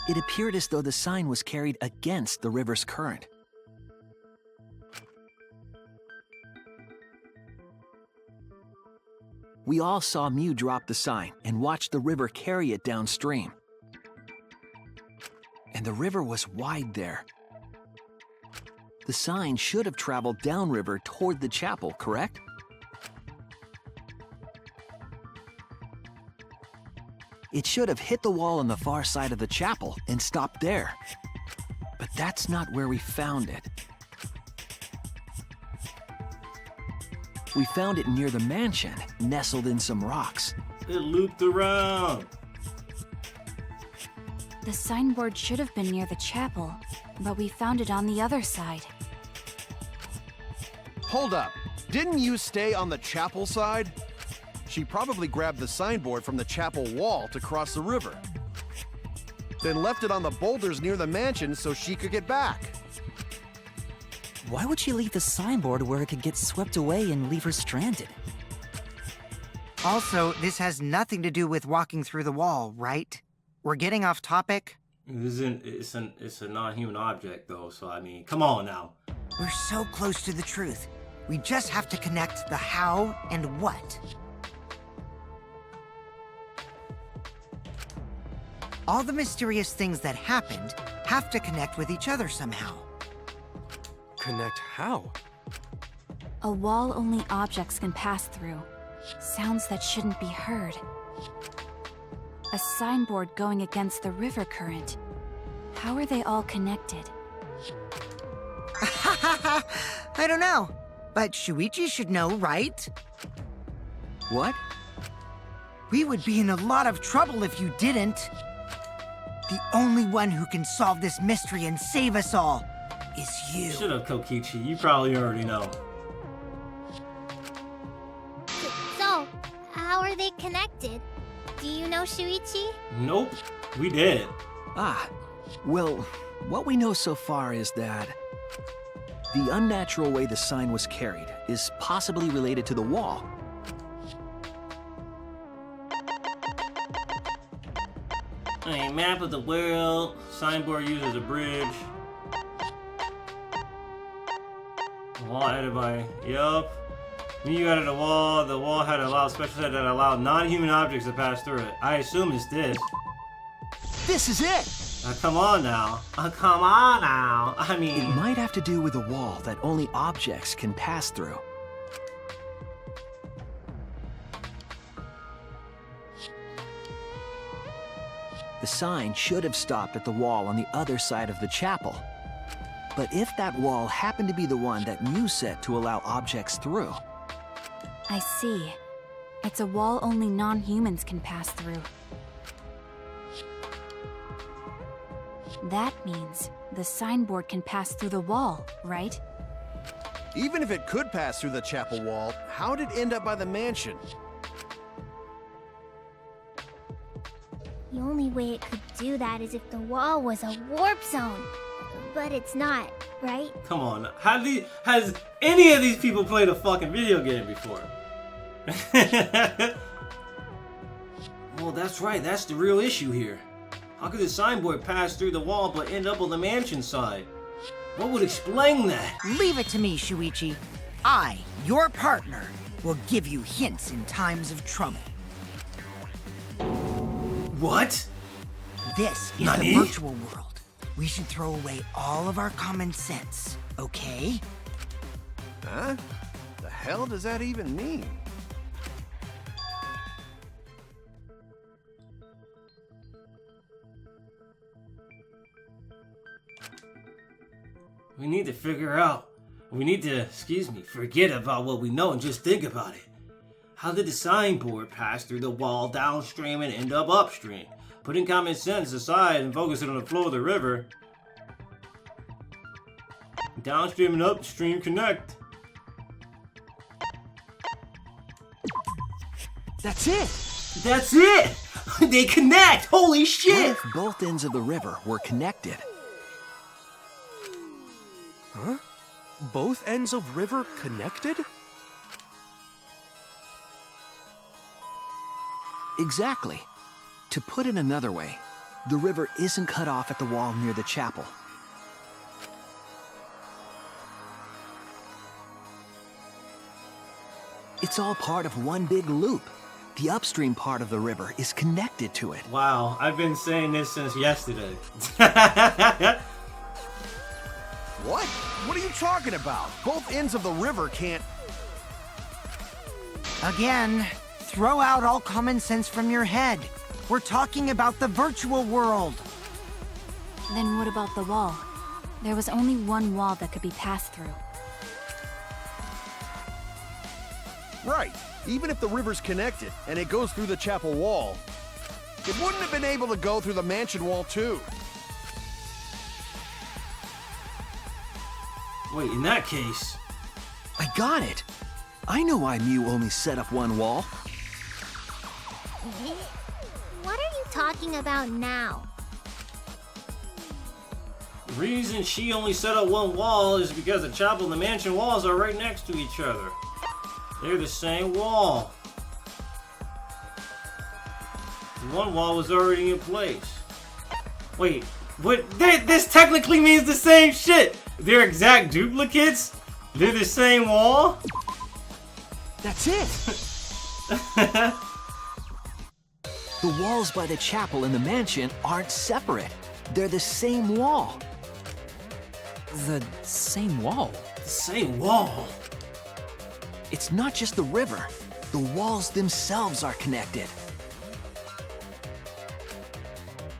It appeared as though the sign was carried against the river's current. We all saw Mew drop the sign and watched the river carry it downstream. And the river was wide there. The sign should have traveled downriver toward the chapel, correct? It should have hit the wall on the far side of the chapel and stopped there. But that's not where we found it. We found it near the mansion, nestled in some rocks. It looped around. The signboard should have been near the chapel, but we found it on the other side. Hold up. Didn't you stay on the chapel side? She probably grabbed the signboard from the chapel wall to cross the river. Then left it on the boulders near the mansion so she could get back. Why would she leave the signboard where it could get swept away and leave her stranded? Also, this has nothing to do with walking through the wall, right? We're getting off topic. It's a non-human object, though, so I mean, come on now. We're so close to the truth. We just have to connect the how and what. All the mysterious things that happened have to connect with each other somehow. Connect how? A wall only objects can pass through. Sounds that shouldn't be heard. A signboard going against the river current. How are they all connected? I don't know, but Shuichi should know, right? What? We would be in a lot of trouble if you didn't. The only one who can solve this mystery and save us all is you. Shut up, Kokichi. You probably already know. So, how are they connected? Do you know, Shuichi? Nope. We did. Well, what we know so far is that the unnatural way the sign was carried is possibly related to the wall. A map of the world. Signboard used as a bridge. Wall added by... Yup. You added a wall. The wall had a special set that allowed non-human objects to pass through it. I assume it's this. This is it! Come on now. Come on now. I mean... It might have to do with a wall that only objects can pass through. The sign should have stopped at the wall on the other side of the chapel. But if that wall happened to be the one that Mew set to allow objects through... I see. It's a wall only non-humans can pass through. That means the signboard can pass through the wall, right? Even if it could pass through the chapel wall, how did it end up by the mansion? The only way it could do that is if the wall was a warp zone. But it's not, right? Come on. Has any of these people played a fucking video game before? Well, that's right. That's the real issue here. How could the signboard pass through the wall but end up on the mansion side? What would explain that? Leave it to me, Shuichi. I, your partner, will give you hints in times of trouble. What? This is Nani? the virtual world. We should throw away all of our common sense, okay? Huh? The hell does that even mean? We need to figure out. We need to, forget about what we know and just think about it. How did the signboard pass through the wall downstream and end up upstream? Putting common sense aside and focusing on the flow of the river. Downstream and upstream connect. That's it! That's it! They connect! Holy What shit! if both ends of the river were connected? Huh? Both ends of river connected? Exactly. To put it another way, the river isn't cut off at the wall near the chapel. It's all part of one big loop. The upstream part of the river is connected to it. Wow, I've been saying this since yesterday. What? What are you talking about? Both ends of the river can't... Again, throw out all common sense from your head. We're talking about the virtual world. Then what about the wall? There was only one wall that could be passed through. Right. Even if the river's connected and it goes through the chapel wall, it wouldn't have been able to go through the mansion wall too. Wait, in that case... I got it. I know why Mew only set up one wall. What are you talking about now? The reason she only set up one wall is because the chapel and the mansion walls are right next to each other. They're the same wall. One wall was already in place. Wait, what? This technically means the same shit! They're exact duplicates? They're the same wall? That's it. The walls by the chapel and the mansion aren't separate. They're the same wall. The same wall? The same wall? It's not just the river. The walls themselves are connected.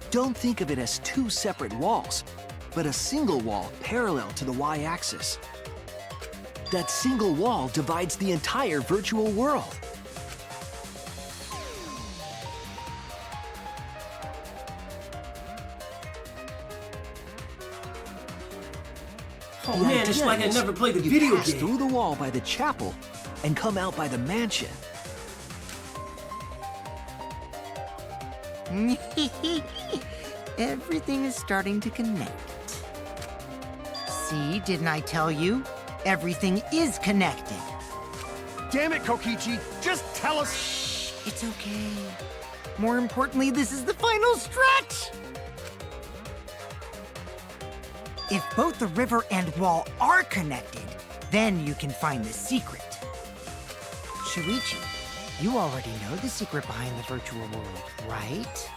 Don't think of it as two separate walls, but a single wall parallel to the y-axis. That single wall divides the entire virtual world. Oh The man, it's idea like I is never played the you video pass game. through the wall by the chapel and come out by the mansion. Everything is starting to connect. See, didn't I tell you? Everything is connected. Damn it, Kokichi! Just tell us... Shh, it's okay. More importantly, this is the final stretch! If both the river and wall are connected, then you can find the secret. Shuichi, you already know the secret behind the virtual world, right?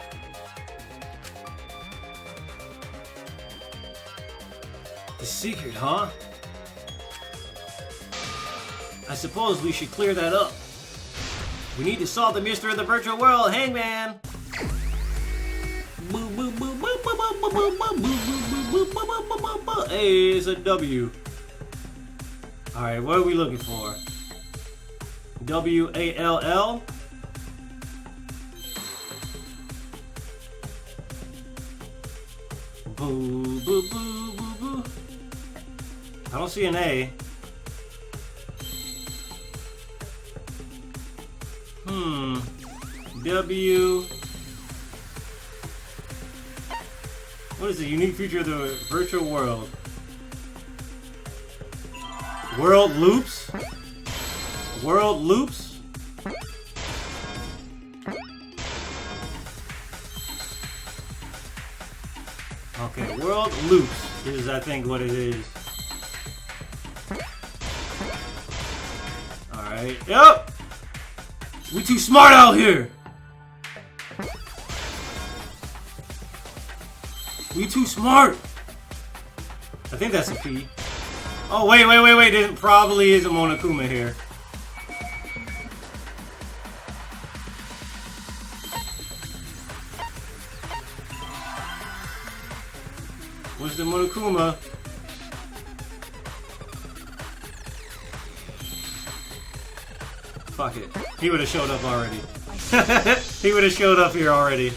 The secret, huh? I suppose we should clear that up. We need to solve the mystery of the virtual world, Hangman! Hey, it's a W. Alright, what are we looking for? W-A-L-L? Boo, boo, boo, boo, boo. I don't see an A. W. What is the unique feature of the virtual world? World loops? World loops? Okay, world loops is, I think, what it is. Alright. Yep! We too smart out here! We too smart! I think that's a P. Oh, wait. There probably is a Monokuma here. Where's the Monokuma? Fuck it. He would have showed up already. He would have showed up here already.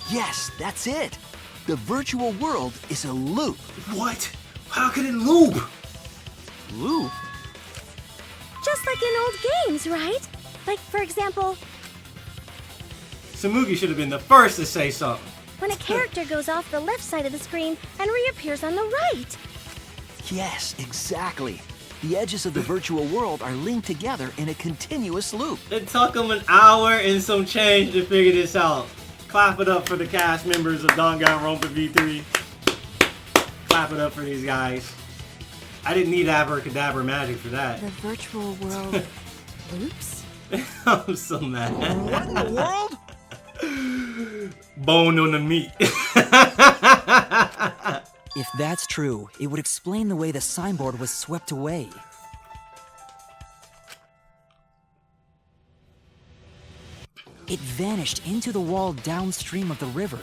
Yes, that's it. The virtual world is a loop. What? How could it loop? Loop? Just like in old games, right? Like, for example, Samugi should have been the first to say something. when a character goes off the left side of the screen and reappears on the right. Yes, exactly. the edges of the virtual world are linked together in a continuous loop. It took them an hour and some change to figure this out. Clap it up for the cast members of Danganronpa V3. Clap it up for these guys. I didn't need abracadabra magic for that. The virtual world loops? I'm so mad. What in the world? Bone on the meat. If that's true, it would explain the way the signboard was swept away. It vanished into the wall downstream of the river,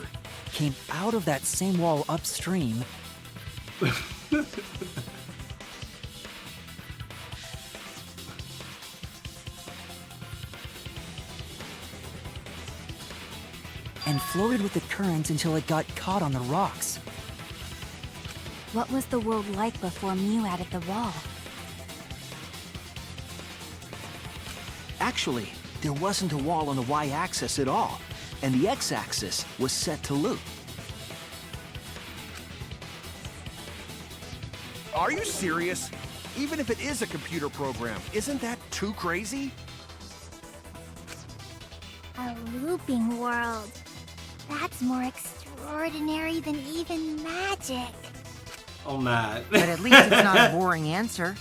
came out of that same wall upstream, and floated with the current until it got caught on the rocks. What was the world like before Mew added the wall? Actually, there wasn't a wall on the y-axis at all, and the x-axis was set to loop. Are you serious? Even if it is a computer program, isn't that too crazy? A looping world. That's more extraordinary than even magic. Oh, mad. But at least it's not a boring answer.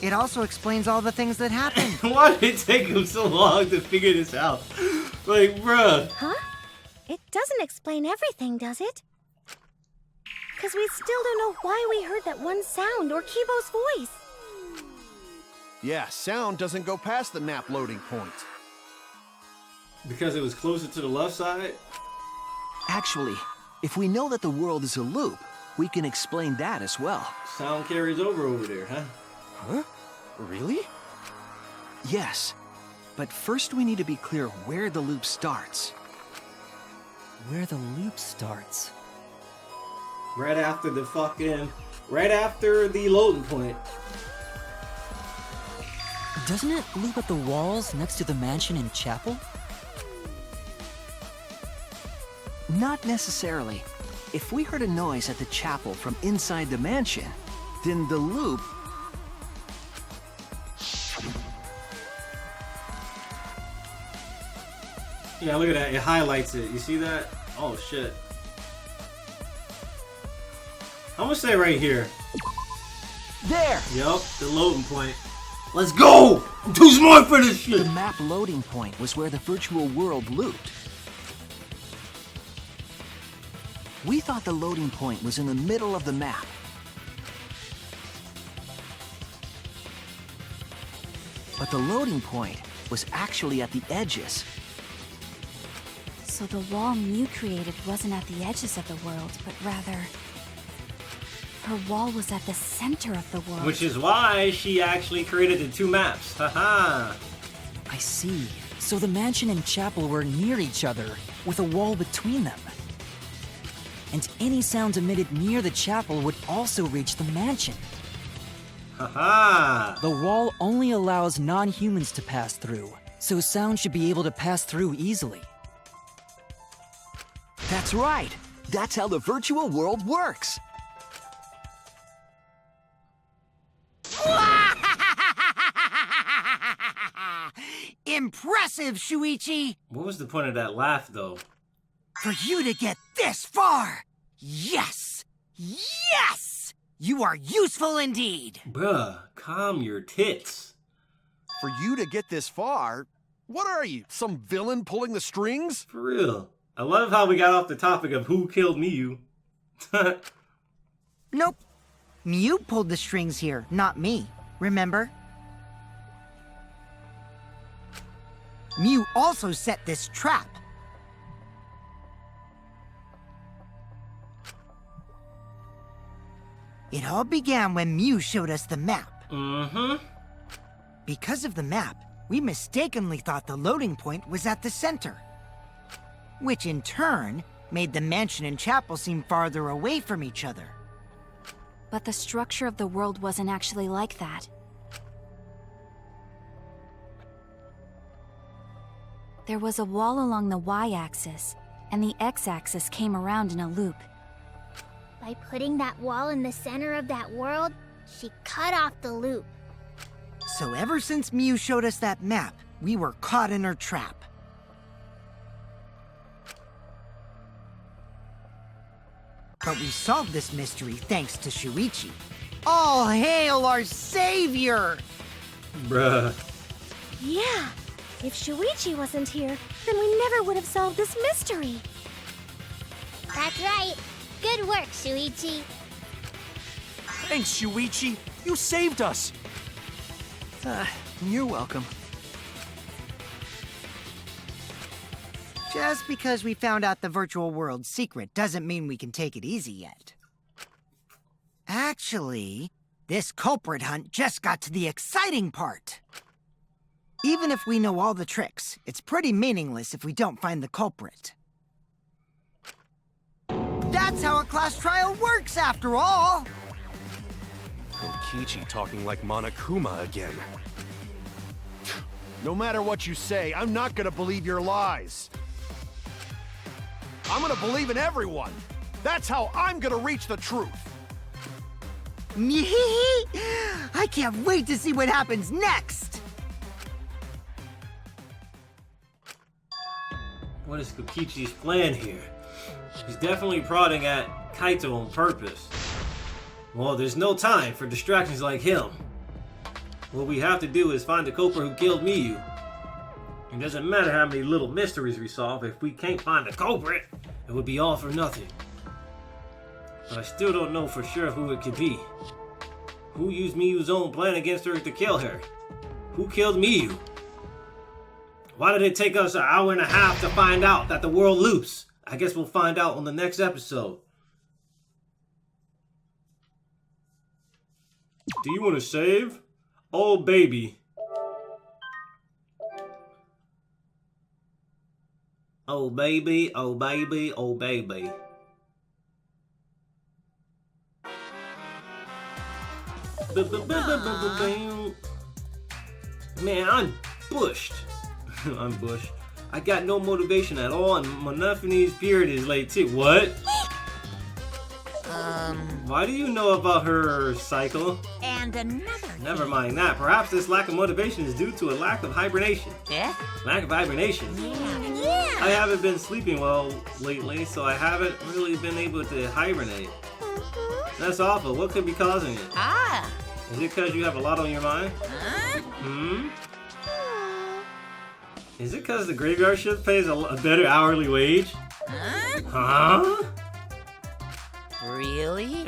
It also explains all the things that happened. Why did it take him so long to figure this out? Like, bruh. Huh? It doesn't explain everything, does it? Because we still don't know why we heard that one sound or Kibo's voice. Yeah, sound doesn't go past the map loading point. Because it was closer to the left side? Actually, if we know that the world is a loop, we can explain that as well. Sound carries over there, huh? Huh? Really? Yes, but first we need to be clear where the loop starts. Where the loop starts. Right after the loading point. Doesn't it loop at the walls next to the mansion and chapel? Not necessarily. If we heard a noise at the chapel from inside the mansion, then the loop... Yeah, look at that. It highlights it. You see that? Oh, shit. I'm gonna say right here. There! Yup, the loading point. Let's go! I'm too smart for this shit! The map loading point was where the virtual world looped. We thought the loading point was in the middle of the map. But the loading point was actually at the edges. So the wall Mew created wasn't at the edges of the world, but rather... her wall was at the center of the world. Which is why she actually created the two maps. Haha. I see. So the mansion and chapel were near each other, with a wall between them. And any sounds emitted near the chapel would also reach the mansion. Haha. The wall only allows non-humans to pass through, so sound should be able to pass through easily. That's right. That's how the virtual world works. Impressive, Shuichi! What was the point of that laugh, though? For you to get this far! Yes! Yes! You are useful indeed! Bruh, calm your tits. For you to get this far, what are you, some villain pulling the strings? For real. I love how we got off the topic of who killed Miyu. Nope. Mew pulled the strings here, not me. Remember? Mew also set this trap. It all began when Mew showed us the map. Mm-hmm. Because of the map, we mistakenly thought the loading point was at the center. Which in turn made the mansion and chapel seem farther away from each other. But the structure of the world wasn't actually like that. There was a wall along the y-axis, and the x-axis came around in a loop. By putting that wall in the center of that world, she cut off the loop. So ever since Mew showed us that map, we were caught in her trap. But we solved this mystery thanks to Shuichi. All hail our savior! Bruh. Yeah, if Shuichi wasn't here, then we never would have solved this mystery. That's right. Good work, Shuichi. Thanks, Shuichi. You saved us. You're welcome. Just because we found out the virtual world's secret doesn't mean we can take it easy yet. Actually, this culprit hunt just got to the exciting part. Even if we know all the tricks, it's pretty meaningless if we don't find the culprit. That's how a class trial works, after all! Kokichi talking like Monokuma again. No matter what you say, I'm not gonna believe your lies. I'm gonna believe in everyone. That's how I'm gonna reach the truth. I can't wait to see what happens next! What is Kokichi's plan here? He's definitely prodding at Kaito on purpose. Well, there's no time for distractions like him. What we have to do is find the culprit who killed Miyu. It doesn't matter how many little mysteries we solve, if we can't find the culprit, it would be all for nothing. But I still don't know for sure who it could be. Who used Miyu's own plan against her to kill her? Who killed Miyu? Why did it take us an hour and a half to find out that the world loops? I guess we'll find out on the next episode. Do you want to save? Oh, baby. Oh, baby, oh, baby, oh, baby. Man, I'm bushed. I'm bushed. I got no motivation at all, and Monophanie's period is late too. What? Why do you know about her cycle? And another. Never mind that. Perhaps this lack of motivation is due to a lack of hibernation. Yeah? Lack of hibernation? Yeah. I haven't been sleeping well lately, so I haven't really been able to hibernate. That's awful. What could be causing it? Ah. Is it because you have a lot on your mind? Huh? Hmm? Is it because the graveyard shift pays a better hourly wage? Huh? Huh? Really?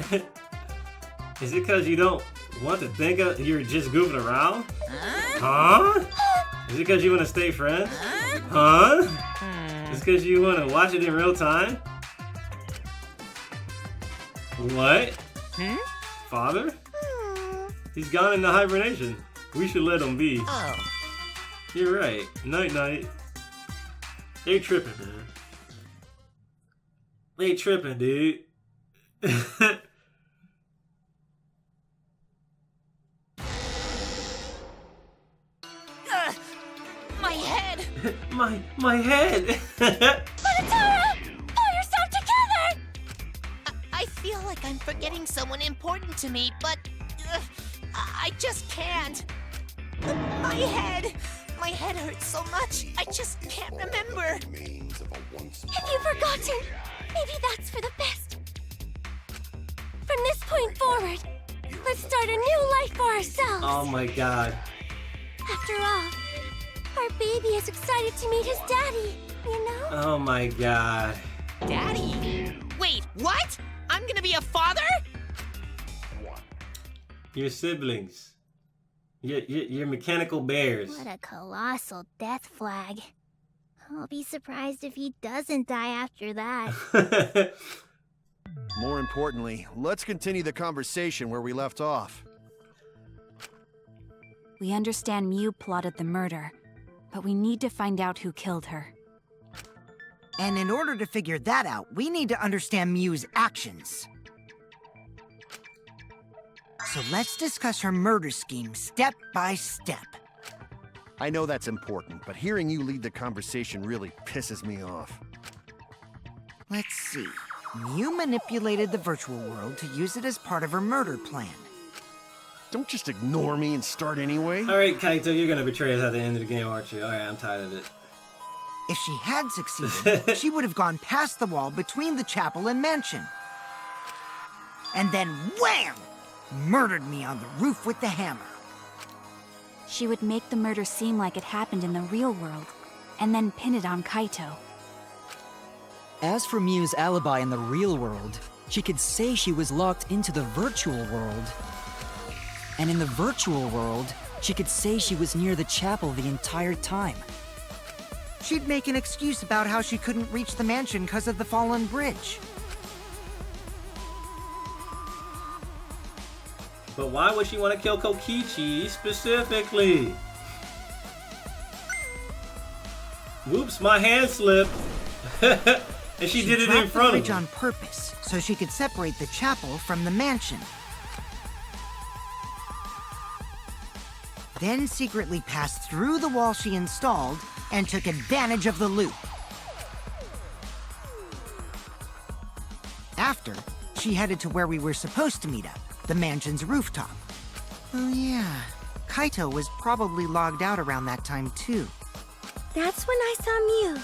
Is it because you don't want to think you're just goofing around? Huh? Huh? Is it because you want to stay friends? Huh? Huh? Is it because you want to watch it in real time? What? Hmm? Father? He's gone into hibernation. We should let him be. Oh. You're right. Night night. They tripping, man. They tripping, dude. My head! my head! Monotara! Pull yourself together! I feel like I'm forgetting someone important to me, but I just can't. My head! My head hurts so much, I just can't remember. Have you forgotten? Maybe that's for the best. From this point forward, let's start a new life for ourselves. Oh my god. After all, our baby is excited to meet his daddy, you know? Oh my god. Daddy? Wait, what? I'm gonna be a father? Your siblings. Your mechanical bears. What a colossal death flag. I'll be surprised if he doesn't die after that. More importantly, let's continue the conversation where we left off. We understand Mew plotted the murder, but we need to find out who killed her. And in order to figure that out, we need to understand Mew's actions. So let's discuss her murder scheme step by step. I know that's important, but hearing you lead the conversation really pisses me off. Let's see. Mew manipulated the virtual world to use it as part of her murder plan. don't just ignore me and start anyway. Alright, Kaito, you're gonna betray us at the end of the game, aren't you? Alright, I'm tired of it. If she had succeeded, she would have gone past the wall between the chapel and mansion. And then wham! Murdered me on the roof with the hammer. She would make the murder seem like it happened in the real world, and then pin it on Kaito. As for Miu's alibi in the real world, she could say she was locked into the virtual world. And in the virtual world, she could say she was near the chapel the entire time. She'd make an excuse about how she couldn't reach the mansion because of the fallen bridge. But why would she want to kill Kokichi specifically? Whoops, my hand slipped. And she did it in front of the bridge me. on purpose, so she could separate the chapel from the mansion. Then secretly passed through the wall she installed and took advantage of the loop. After, she headed to where we were supposed to meet up, the mansion's rooftop. Oh yeah, Kaito was probably logged out around that time too. That's when I saw Miu.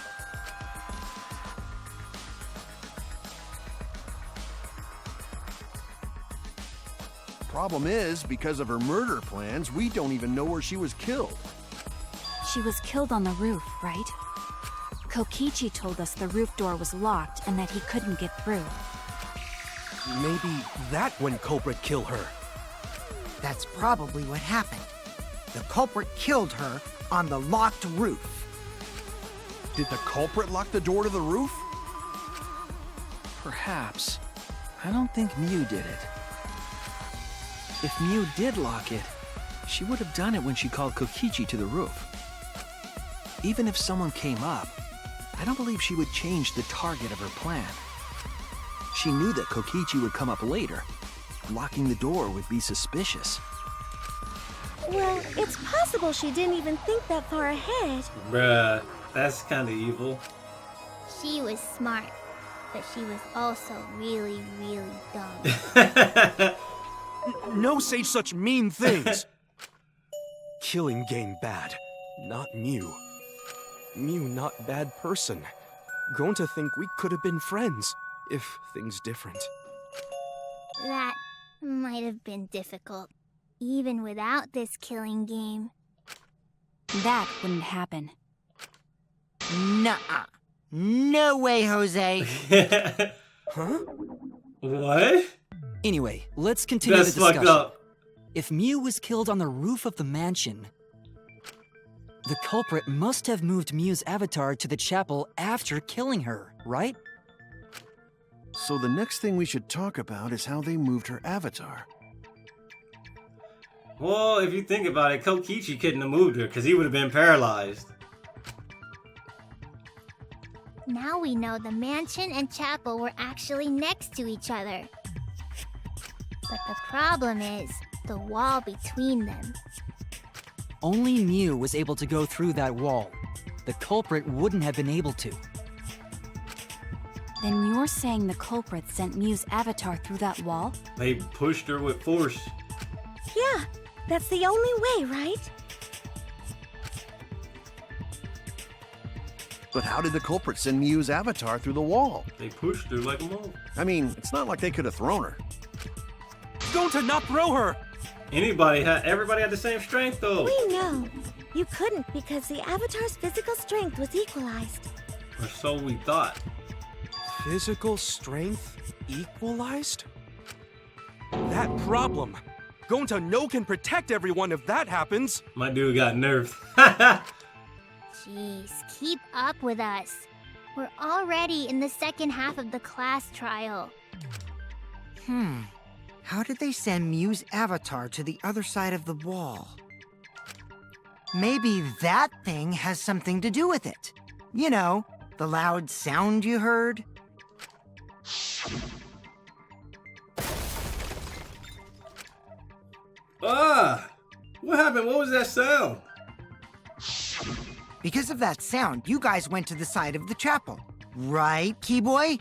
Problem is, because of her murder plans, we don't even know where she was killed. She was killed on the roof, right? Kokichi told us the roof door was locked and that he couldn't get through. Maybe that when culprit killed her. That's probably what happened. The culprit killed her on the locked roof. Did the culprit lock the door to the roof? Perhaps. I don't think Miu did it. If Miu did lock it, she would have done it when she called Kokichi to the roof. Even if someone came up, I don't believe she would change the target of her plan. She knew that Kokichi would come up later. Locking the door would be suspicious. Well, it's possible she didn't even think that far ahead. Bruh, that's kind of evil. She was smart, but she was also really, really dumb. No say such mean things. Killing game bad, not Miu. Miu not bad person. Going to think we could have been friends if things different. That might have been difficult, even without this killing game. That wouldn't happen. Nuh-uh. No way, Jose. Huh? What? Anyway, let's continue That's the discussion. fucked up. If Miu was killed on the roof of the mansion, the culprit must have moved Miu's avatar to the chapel after killing her, right? So the next thing we should talk about is how they moved her avatar. Well, if you think about it, Kokichi couldn't have moved her because he would have been paralyzed. Now we know the mansion and chapel were actually next to each other. But the problem is the wall between them. Only Miu was able to go through that wall. The culprit wouldn't have been able to. Then you're saying the culprit sent Miu's avatar through that wall? They pushed her with force. Yeah, that's the only way, right? But how did the culprit send Miu's avatar through the wall? They pushed her like a mole. I mean, it's not like they could have thrown her. Going to not throw her! Everybody had the same strength though. We know. You couldn't because the avatar's physical strength was equalized. Or so we thought. Physical strength equalized? That problem. Going to know can protect everyone if that happens. My dude got nerfed. Jeez, keep up with us. We're already in the second half of the class trial. How did they send Miu's avatar to the other side of the wall? Maybe that thing has something to do with it. You know, the loud sound you heard? Ah! What happened? What was that sound? Because of that sound, you guys went to the side of the chapel. Right, Keyboy?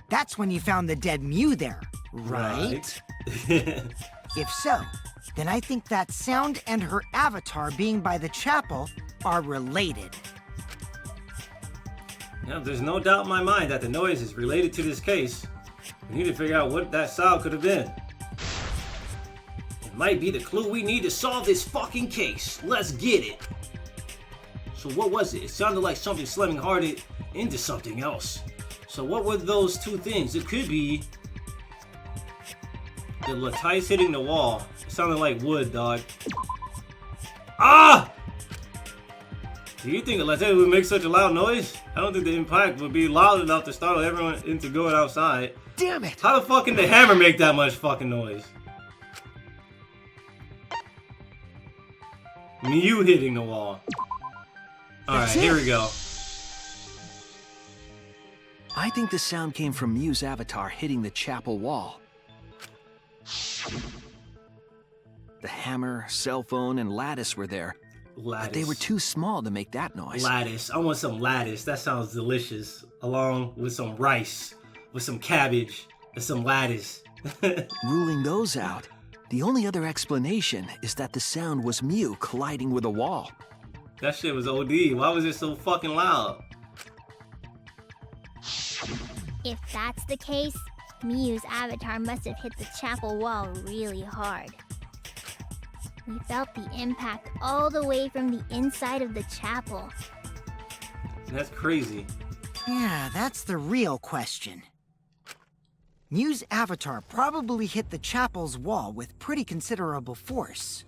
That's when you found the dead Miu there, right? If so, then I think that sound and her avatar being by the chapel are related. Yeah, there's no doubt in my mind that the noise is related to this case. We need to figure out what that sound could have been. It might be the clue we need to solve this fucking case. Let's get it. So what was it? It sounded like something slamming hard into something else. So what were those two things? It could be the lattice hitting the wall. It sounded like wood, dog. Ah! Do you think a lattice would make such a loud noise? I don't think the impact would be loud enough to startle everyone into going outside. Damn it! How the fuck can the hammer make that much fucking noise? Mew hitting the wall. Alright, here we go. I think the sound came from Mew's avatar hitting the chapel wall. The hammer, cell phone, and lattice were there, but they were too small to make that noise. Lattice. I want some lattice. That sounds delicious. Along with some rice, with some cabbage, and some lattice. Ruling those out, the only other explanation is that the sound was Mew colliding with a wall. That shit was OD. Why was it so fucking loud? If that's the case, Mew's avatar must have hit the chapel wall really hard. We felt the impact all the way from the inside of the chapel. That's crazy. Yeah, that's the real question. Mew's avatar probably hit the chapel's wall with pretty considerable force.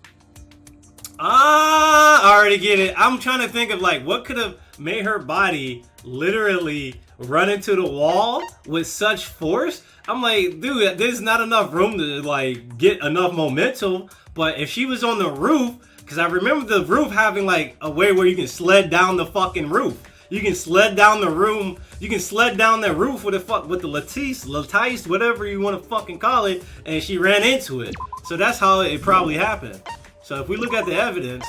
Ah, I already get it. I'm trying to think of like what could have made her body literally run into the wall with such force. I'm like, dude, there's not enough room to like get enough momentum. But if she was on the roof, because I remember the roof having like a way where you can sled down the fucking roof. You can sled down the room. You can sled down that roof with the lattice, whatever you want to fucking call it. And she ran into it. So that's how it probably happened. So if we look at the evidence,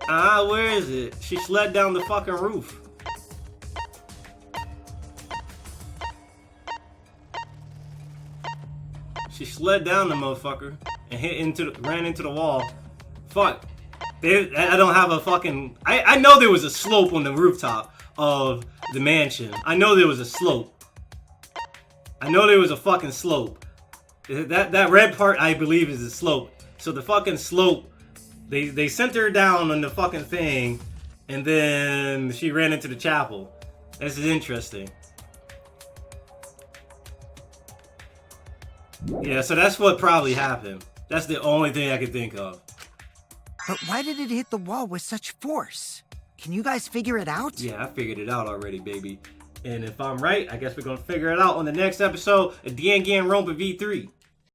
where is it? She slid down the fucking roof. She slid down the motherfucker and ran into the wall. Fuck. I don't have a fucking... I know there was a slope on the rooftop of the mansion. I know there was a slope. I know there was a fucking slope. That red part, I believe, is the slope. So the fucking slope, they sent her down on the fucking thing, and then she ran into the chapel. This is interesting. Yeah, so that's what probably happened. That's the only thing I could think of. But why did it hit the wall with such force? Can you guys figure it out? Yeah, I figured it out already, baby. And if I'm right, I guess we're gonna figure it out on the next episode of Danganronpa V3.